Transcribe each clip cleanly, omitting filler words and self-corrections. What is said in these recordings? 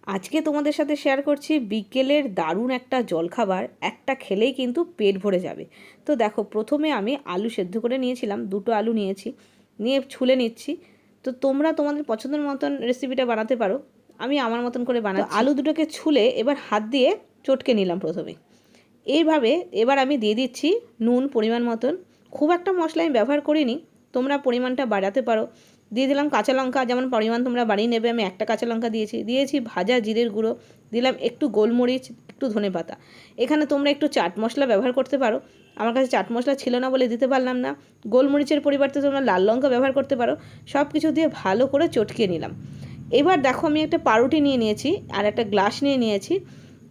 আজকে তোমাদের সাথে শেয়ার করছি বিকেলের দারুণ একটা জলখাবার, একটা খেলেই কিন্তু পেট ভরে যাবে। তো দেখো, প্রথমে আমি আলু সেদ্ধ করে নিয়েছিলাম, 2টো আলু নিয়েছি, নিয়ে ছুলে নিচ্ছি। তো তোমরা তোমাদের পছন্দের মতন রেসিপিটা বানাতে পারো, আমি আমার মতন করে বানাচ্ছি। আলু দুটোকে ছুলে এবার হাত দিয়ে চটকে নিলাম প্রথমে। এইভাবে এবার আমি দিয়ে দিচ্ছি নুন পরিমাণ মতন, খুব একটা মশলা আমি ব্যবহার করিনি, তোমরা পরিমাণটা বাড়াতে পারো। দিয়ে দিলাম কাঁচা লঙ্কা, যেমন পরিমাণ তোমরা বাড়িয়ে নেবে, আমি একটা কাঁচা লঙ্কা দিয়েছি ভাজা জিরের গুঁড়ো, দিলাম একটু গোলমরিচ, একটু ধনেপাতা। এখানে তোমরা একটু চাট মশলা ব্যবহার করতে পারো, আমার কাছে চাট মশলা ছিল না বলে দিতে পারলাম না। গোলমরিচের পরিবর্তে তোমরা লাল লঙ্কা ব্যবহার করতে পারো। সব কিছু দিয়ে ভালো করে চটকিয়ে নিলাম। এবার দেখো, আমি একটা পাউরুটি নিয়ে নিয়েছি আর একটা গ্লাস নিয়ে নিয়েছি।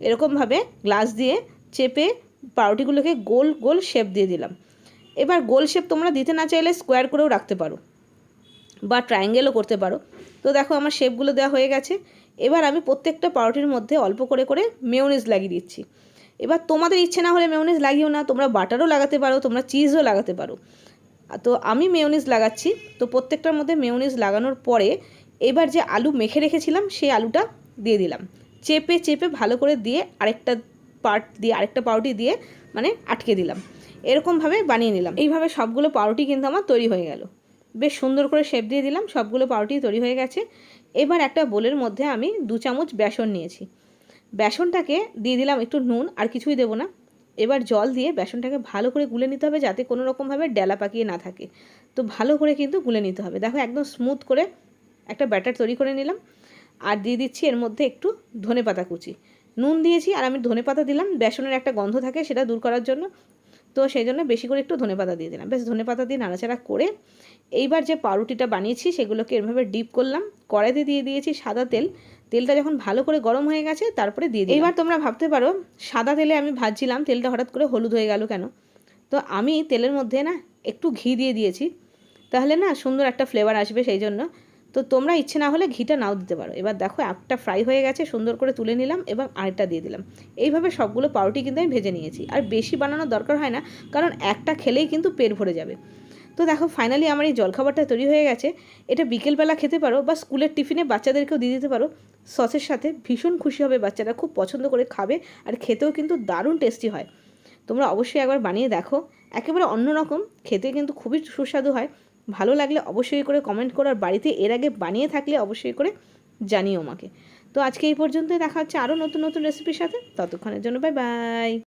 এরকমভাবে গ্লাস দিয়ে চেপে পাউরুটিগুলোকে গোল গোল শেপ দিয়ে দিলাম। এবার গোল শেপ তোমরা দিতে না চাইলে স্কোয়ার করেও রাখতে পারো বা ট্রায়াঙ্গেলও করতে পারো। তো দেখো, আমার শেপগুলো দেওয়া হয়ে গেছে। এবার আমি প্রত্যেকটা পাউরুটির মধ্যে অল্প করে করে মেয়োনিজ লাগিয়ে দিচ্ছি। এবার তোমাদের ইচ্ছে না হলে মেয়োনিজ লাগিও না, তোমরা বাটারও লাগাতে পারো, তোমরা চিজও লাগাতে পারো। তো আমি মেয়োনিজ লাগাচ্ছি। তো প্রত্যেকটার মধ্যে মেয়োনিজ লাগানোর পরে এবার যে আলু মেখে রেখেছিলাম সেই আলুটা দিয়ে দিলাম, চেপে চেপে ভালো করে দিয়ে আরেকটা পাউরুটি দিয়ে মানে আটকে দিলাম। এরকমভাবে বানিয়ে নিলাম। এইভাবে সবগুলো পাউরুটি কিন্তু আমার তৈরি হয়ে গেল। বেশ সুন্দর করে শেপ দিয়ে দিলাম, সবগুলো পাউরুটি তৈরি হয়ে গেছে। এবার একটা বোলের মধ্যে আমি 2 চামচ বেসন নিয়েছি, বেসনটাকে দিয়ে দিলাম একটু নুন, আর কিছুই দেবো না। এবার জল দিয়ে বেসনটাকে ভালো করে গুলে নিতে হবে, যাতে কোনো রকমভাবে ডেলা পাকিয়ে না থাকে। তো ভালো করে কিন্তু গুলে নিতে হবে। দেখো, একদম স্মুথ করে একটা ব্যাটার তৈরি করে নিলাম। আর দিয়ে দিচ্ছি এর মধ্যে একটু ধনেপাতা কুচি। নুন দিয়েছি আর আমি ধনেপাতা দিলাম, বেসনের একটা গন্ধ থাকে সেটা দূর করার জন্য। তো সেই জন্য বেশি করে একটু ধনেপাতা দিয়ে দিলাম। বেশ, ধনেপাতা দিয়ে নাড়াচাড়া করে এইবার যে পাউরুটিটা বানিয়েছি সেগুলোকে এভাবে ডিপ করলাম। কড়াইতে দিয়ে দিয়েছি সাদা তেল। তেলটা যখন ভালো করে গরম হয়ে গেছে তারপরে দিয়ে দিই। এবার তোমরা ভাবতে পারো সাদা তেলে আমি ভাজছিলাম, তেলটা হঠাৎ করে হলুদ হয়ে গেল কেন? তো আমি তেলের মধ্যে না একটু ঘি দিয়ে দিয়েছি, তাহলে না সুন্দর একটা ফ্লেভার আসবে, সেই জন্য। তো তোমরা ইচ্ছে না হলে ঘিটা নাও দিতে পারো। এবার দেখো, একটা ফ্রাই হয়ে গেছে, সুন্দর করে তুলে নিলাম এবং আরেকটা দিয়ে দিলাম। এইভাবে সবগুলো পাউরুটি কিন্তু আমি ভেজে নিয়েছি। আর বেশি বানানোর দরকার হয় না, কারণ একটা খেলেই কিন্তু পেট ভরে যাবে। তো দেখো, ফাইনালি আমার এই জলখাবারটা তৈরি হয়ে গেছে। এটা বিকেলবেলা খেতে পারো বা স্কুলের টিফিনে বাচ্চাদেরকেও দিয়ে দিতে পারো। সসের সাথে ভীষণ খুশি হবে, বাচ্চারা খুব পছন্দ করে খাবে, আর খেতেও কিন্তু দারুণ টেস্টি হয়। তোমরা অবশ্যই একবার বানিয়ে দেখো, একেবারে অন্যরকম, খেতে কিন্তু খুবই সুস্বাদু হয়। ভালো লাগলে অবশ্যই করে কমেন্ট করো, আর বাড়িতে এর আগে বানিয়ে থাকলে অবশ্যই করে জানিও আমাকে। তো আজকে এই পর্যন্তই, দেখা হচ্ছে আরও নতুন নতুন রেসিপির সাথে। ততক্ষণের জন্য বাই বাই।